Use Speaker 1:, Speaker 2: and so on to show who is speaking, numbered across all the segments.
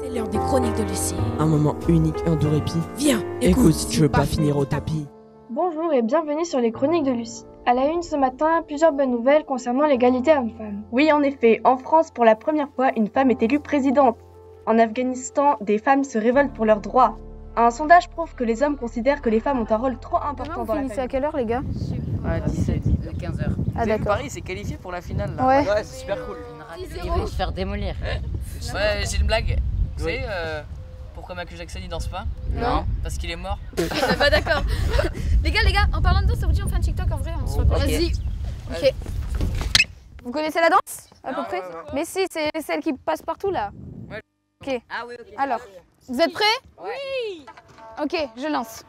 Speaker 1: C'est l'heure des chroniques de Lucie.
Speaker 2: Un moment unique, un doux répit.
Speaker 1: Viens,
Speaker 2: Écoute si tu veux pas finir au tapis.
Speaker 3: Bonjour et bienvenue sur les chroniques de Lucie. À la une ce matin, plusieurs bonnes nouvelles concernant l'égalité homme-femme. Oui, en effet, en France, pour la première fois, une femme est élue présidente. En Afghanistan, des femmes se révoltent pour leurs droits. Un sondage prouve que les hommes considèrent que les femmes ont un rôle trop important dans la famille.
Speaker 4: à quelle heure, les gars?
Speaker 5: À 17, 15h.
Speaker 4: Ah, d'accord.
Speaker 5: Paris s'est qualifié pour la finale là.
Speaker 4: Ouais.
Speaker 5: Ouais, c'est super cool.
Speaker 6: Ils vont se faire démolir.
Speaker 5: Ouais, j'ai une blague. Tu sais pourquoi Michael Jackson il danse pas?
Speaker 6: Non.
Speaker 5: Parce qu'il est mort.
Speaker 6: Bah d'accord. les gars, en parlant de danse, ça vous dit on fait un TikTok en vrai? On se reprend. Vas-y. Ok.
Speaker 4: Vous connaissez la danse à peu
Speaker 5: Non,
Speaker 4: près?
Speaker 5: ouais.
Speaker 4: Mais si, c'est celle qui passe partout là.
Speaker 5: Ouais.
Speaker 4: Ok.
Speaker 6: Ah oui, ok.
Speaker 4: Alors, vous êtes prêts?
Speaker 6: Oui.
Speaker 4: Ok, je lance.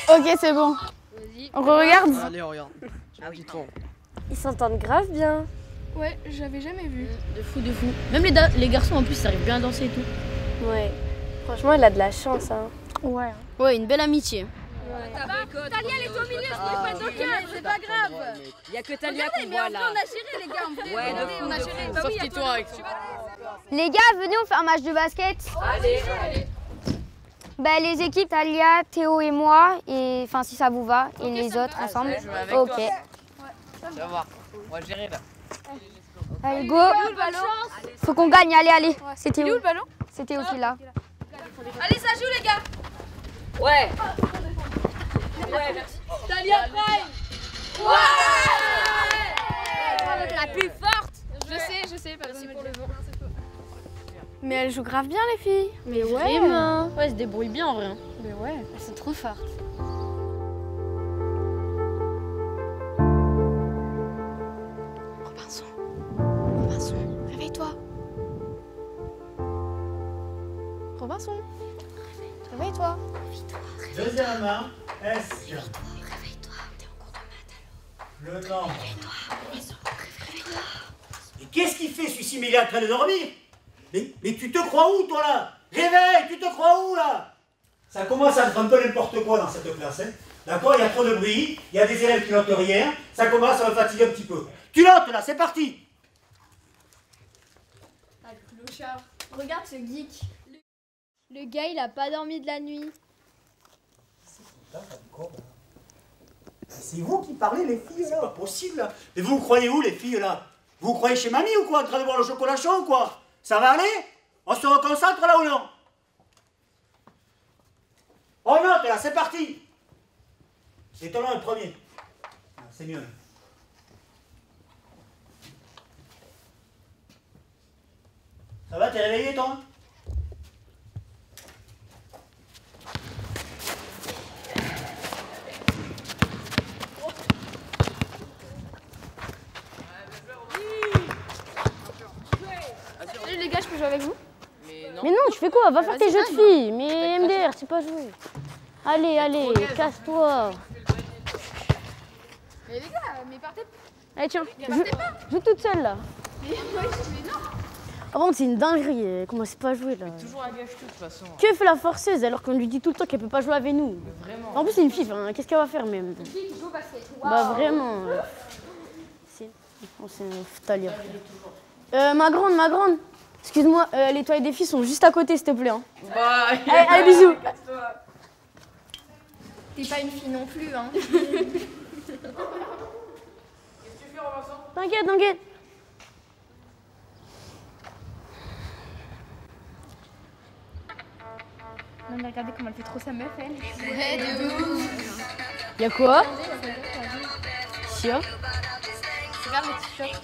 Speaker 4: Ok, c'est bon.
Speaker 6: Vas-y.
Speaker 4: On regarde?
Speaker 2: Allez, regarde.
Speaker 7: Ils s'entendent grave bien.
Speaker 6: Ouais, j'avais jamais vu.
Speaker 8: De fou, de fou. Même les garçons en plus, ils arrivent bien à danser et tout.
Speaker 7: Ouais. Franchement, il a de la chance. Hein.
Speaker 4: Ouais.
Speaker 8: Ouais, une belle amitié.
Speaker 6: Talia, elle est au milieu, c'est pas d'aucun, c'est pas grave.
Speaker 5: Il y a que Talia
Speaker 6: Regardez,
Speaker 5: qu'on
Speaker 6: mais
Speaker 5: voit
Speaker 6: en vrai,
Speaker 5: là.
Speaker 6: on a géré les gars, en vrai.
Speaker 5: Ouais,
Speaker 6: Regardez, on a géré. Bah oui,
Speaker 5: Sauf
Speaker 6: y a
Speaker 5: toi avec.
Speaker 4: Les gars, venez, on fait un match de basket.
Speaker 5: Allez.
Speaker 4: Bah, les équipes, Talia, Théo et moi, et enfin si ça vous va, et les autres ensemble.
Speaker 5: Ouais, je vais avec
Speaker 4: Ok.
Speaker 5: toi. Tu vas voir. On va gérer là.
Speaker 4: Allez, go.
Speaker 6: Où le ballon?
Speaker 4: Faut qu'on gagne, allez. C'était
Speaker 6: Il est où le ballon?
Speaker 4: C'était aussi là.
Speaker 6: Allez, ça joue les gars.
Speaker 5: Ouais.
Speaker 6: Talia Prime. Ouais.
Speaker 8: La plus forte.
Speaker 6: Je sais, pas besoin de me le dire.
Speaker 7: Mais elles jouent grave bien, les filles.
Speaker 8: Mais ouais. Vraiment. Ouais, elles se débrouillent bien en vrai. Hein.
Speaker 7: Mais ouais.
Speaker 8: Elles sont trop fortes.
Speaker 7: Robinson, réveille-toi. Robinson, réveille-toi.
Speaker 9: Deuxième main, S.
Speaker 7: Réveille-toi, t'es en cours de maths.
Speaker 9: Le temps. Mais qu'est-ce qu'il fait celui-ci? Mais il est en train de dormir. Mais tu te crois où toi là? Réveille, tu te crois où là? Ça commence à être un peu n'importe quoi dans cette classe. Hein. D'accord, il y a trop de bruit, il y a des élèves qui notent rien, ça commence à me fatiguer un petit peu. Tu notes là, c'est parti.
Speaker 6: Ah, clochard.
Speaker 7: Regarde ce geek. Le gars, il a pas dormi de la nuit.
Speaker 9: C'est vous qui parlez les filles là? C'est pas possible là. Mais vous croyez où les filles là? Vous croyez chez mamie ou quoi? En train de boire le chocolat chaud ou quoi? Ça va aller? On se reconcentre là ou non? On note là, c'est parti. Étonnant le premier. Ah, c'est mieux. Ça va, t'es réveillé toi?
Speaker 6: Salut les gars, je peux jouer avec vous?
Speaker 8: Mais non, tu fais quoi? Va faire tes jeux de filles. Mais MDR, c'est pas jouer. Allez, casse-toi.
Speaker 6: Mais les gars, mais partez.
Speaker 8: Allez, tiens,
Speaker 6: Partez pas.
Speaker 8: joue toute seule là.
Speaker 6: Mais non.
Speaker 8: Par contre, c'est une dinguerie. Elle commence pas à jouer là.
Speaker 5: Toujours à gâche tout de toute façon.
Speaker 8: Que fait la forceuse alors qu'on lui dit tout le temps qu'elle peut pas jouer avec nous?
Speaker 5: Vraiment.
Speaker 8: En plus, c'est une fille. Hein. Qu'est-ce qu'elle va faire même?
Speaker 6: Qui joue au basket?
Speaker 8: Bah vraiment. C'est un Talia. Ma grande. Excuse-moi, les toilettes des filles sont juste à côté, s'il te plaît. Hein.
Speaker 5: Bye.
Speaker 8: Allez, bisous.
Speaker 6: T'es pas une fille non plus, hein.
Speaker 8: T'inquiète.
Speaker 6: Non mais regardez comment elle fait trop sa meuf, elle. Ouais, de ouf.
Speaker 8: Y'a quoi? Chia?
Speaker 6: Regarde le t-shirt.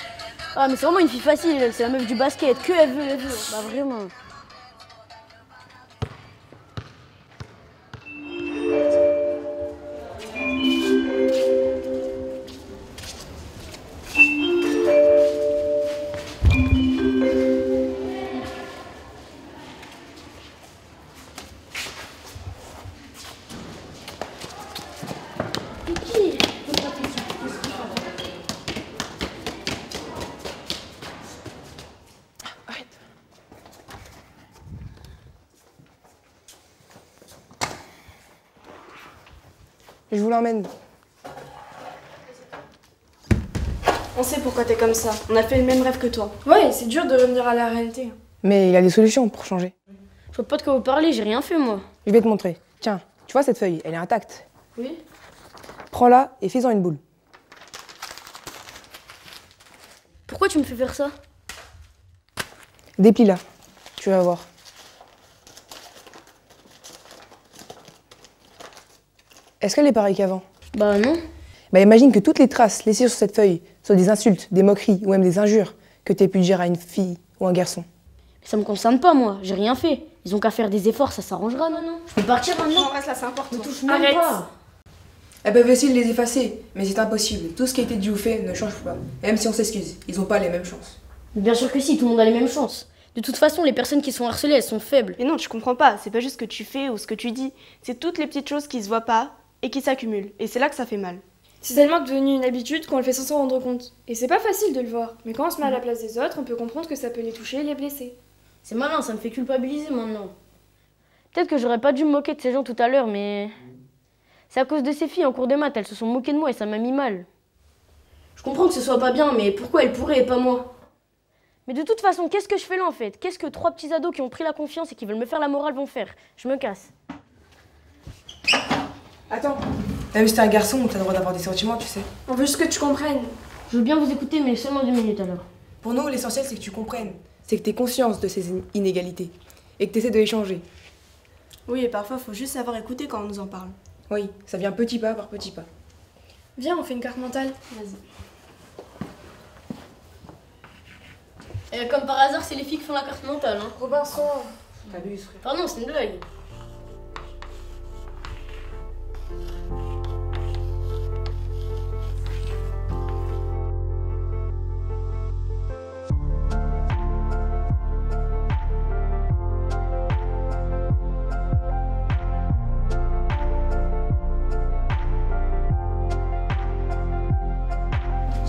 Speaker 8: Ah mais c'est vraiment une fille facile, elle, c'est la meuf du basket, que elle veut. Bah vraiment.
Speaker 1: Je vous l'emmène.
Speaker 3: On sait pourquoi t'es comme ça. On a fait le même rêve que toi. Ouais, c'est dur de revenir à la réalité.
Speaker 1: Mais il y a des solutions pour changer.
Speaker 8: Je vois pas de quoi vous parlez, j'ai rien fait moi.
Speaker 1: Je vais te montrer. Tiens, tu vois cette feuille, elle est intacte.
Speaker 3: Oui.
Speaker 1: Prends-la et fais-en une boule.
Speaker 8: Pourquoi tu me fais faire ça?
Speaker 1: Déplie-la. Tu vas voir. Est-ce qu'elle est pareille qu'avant?
Speaker 8: Bah non.
Speaker 1: Bah imagine que toutes les traces laissées sur cette feuille soient des insultes, des moqueries ou même des injures que tu aies pu dire à une fille ou un garçon.
Speaker 8: Mais ça me concerne pas moi, j'ai rien fait. Ils ont qu'à faire des efforts, ça s'arrangera non. Je peux partir maintenant.
Speaker 3: Non, reste là, c'est important.
Speaker 8: Ne touche même pas.
Speaker 1: Elles peuvent essayer de les effacer, mais c'est impossible. Tout ce qui a été dit ou fait ne change pas. Même si on s'excuse, ils n'ont pas les mêmes chances.
Speaker 8: Mais bien sûr que si, tout le monde a les mêmes chances. De toute façon, les personnes qui sont harcelées, elles sont faibles.
Speaker 3: Mais non, tu comprends pas. C'est pas juste ce que tu fais ou ce que tu dis. C'est toutes les petites choses qui se voient pas et qui s'accumulent. Et c'est là que ça fait mal.
Speaker 10: C'est tellement devenu une habitude qu'on le fait sans s'en rendre compte. Et c'est pas facile de le voir. Mais quand on se met à la place des autres, on peut comprendre que ça peut les toucher et les blesser.
Speaker 8: C'est malin, ça me fait culpabiliser maintenant. Peut-être que j'aurais pas dû me moquer de ces gens tout à l'heure, mais... C'est à cause de ces filles en cours de maths, elles se sont moquées de moi et ça m'a mis mal. Je comprends que ce soit pas bien, mais pourquoi elles pourraient et pas moi? Mais de toute façon, qu'est-ce que je fais là en fait? Qu'est-ce que 3 petits ados qui ont pris la confiance et qui veulent me faire la morale vont faire? Je me casse.
Speaker 1: Attends. Même si t'es un garçon, t'as le droit d'avoir des sentiments, tu sais.
Speaker 10: On veut juste que tu comprennes.
Speaker 8: Je veux bien vous écouter, mais seulement 2 minutes alors.
Speaker 1: Pour nous, l'essentiel, c'est que tu comprennes. C'est que t'aies conscience de ces inégalités. Et que t'essaies de les changer.
Speaker 3: Oui, et parfois, faut juste savoir écouter quand on nous en parle.
Speaker 1: Oui, ça vient petit pas par petit pas.
Speaker 10: Viens, on fait une carte mentale.
Speaker 3: Vas-y.
Speaker 8: Et comme par hasard, c'est les filles qui font la carte mentale, hein.
Speaker 3: Robinson.
Speaker 1: T'abuses, frère.
Speaker 8: Pardon, c'est une blague.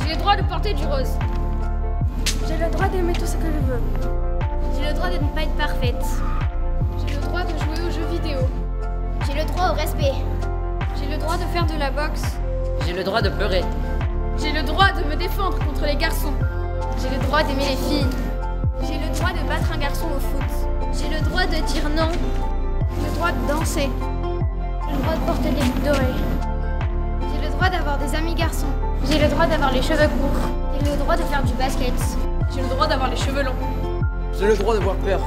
Speaker 6: J'ai le droit de porter du rose.
Speaker 10: J'ai le droit d'aimer tout ce que je veux.
Speaker 7: J'ai le droit de ne pas être parfaite.
Speaker 6: J'ai le droit de jouer aux jeux vidéo.
Speaker 7: J'ai le droit au respect.
Speaker 6: J'ai le droit de faire de la boxe.
Speaker 5: J'ai le droit de pleurer.
Speaker 6: J'ai le droit de me défendre contre les garçons. J'ai le droit d'aimer les filles.
Speaker 7: J'ai le droit de battre un garçon au foot. J'ai le droit de dire non.
Speaker 6: J'ai le droit de danser.
Speaker 7: J'ai le droit de porter des boucles d'oreilles.
Speaker 6: J'ai le droit d'avoir des amis garçons.
Speaker 7: J'ai le droit d'avoir les cheveux courts. J'ai le droit de faire du basket.
Speaker 6: J'ai le droit d'avoir les cheveux longs.
Speaker 2: J'ai le droit d'avoir peur.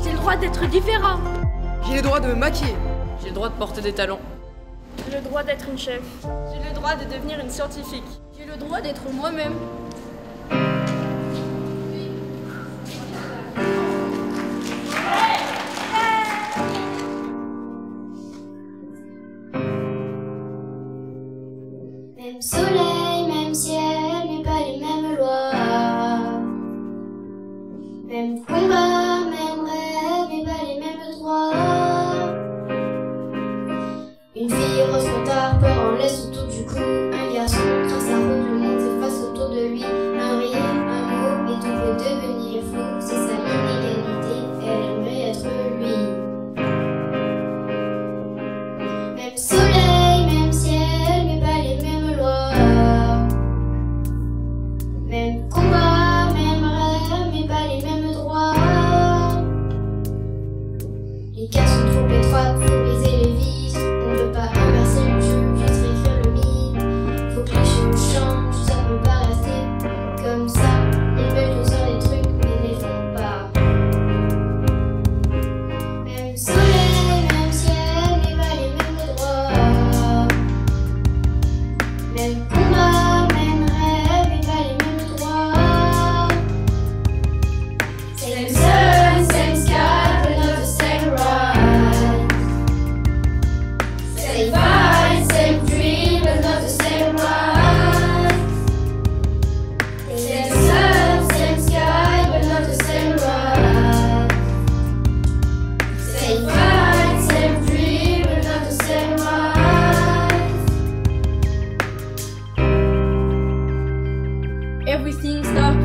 Speaker 7: J'ai le droit d'être différent.
Speaker 1: J'ai le droit de me maquiller.
Speaker 5: J'ai le droit de porter des talons.
Speaker 10: J'ai le droit d'être une chef.
Speaker 6: J'ai le droit de devenir une scientifique.
Speaker 8: J'ai le droit d'être moi-même.
Speaker 7: Même soleil, même ciel, mais pas les mêmes lois. Même combat, même rêve, mais pas les mêmes droits. Une fille rose trop tard, peur en laisse autour du cou. Un garçon trace sa route, le monde s'efface autour de lui. Un rire, un mot, et tout peut devenir fou. C'est ça l'inégalité, elle aimerait être lui. Même soleil, même ciel, mais pas les mêmes lois. Même combat, même rêve, mais pas les mêmes droits. Les cases sont trop étroites, faut briser les vis. On ne peut pas inverser le jeu, juste réécrire le mythe. Faut que les choses changent, ça peut pas rester comme ça. Ils veulent nous faire des trucs, mais les font pas. Même soleil, même ciel, mais pas les mêmes droits. Même combat, même rêve, mais pas les mêmes droits. Same sun, same sky, but not the same ride. Same fight, same dream, but not the same ride. Same sun, same sky, but not the same ride. Same fight, same dream, but not the same ride.
Speaker 6: Everything starts